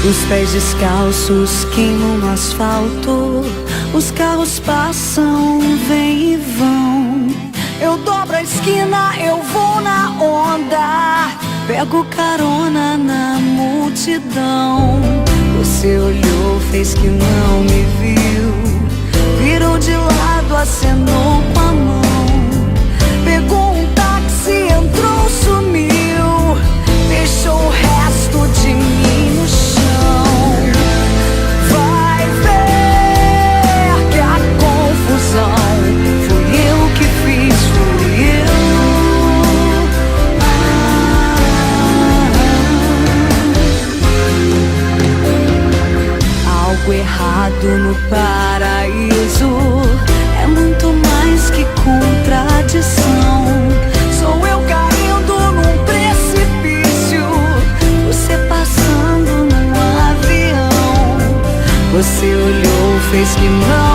Os pés descalços queimam no asfalto, os carros passam, vêm e vão. Eu dobro a esquina, eu vou na onda, pego carona na multidão. Você olhou, fez que não me viu, virou de lado, acenou com a mão. Pegou um táxi, entrou, sumiu, deixou o resto de mim no chão. Vai ver que a confusão fui eu que fiz, fui eu. Algo errado no paraíso é muito mais que contradição. Sou eu caindo num precipício, você passando num avião. Você olhou, fez que não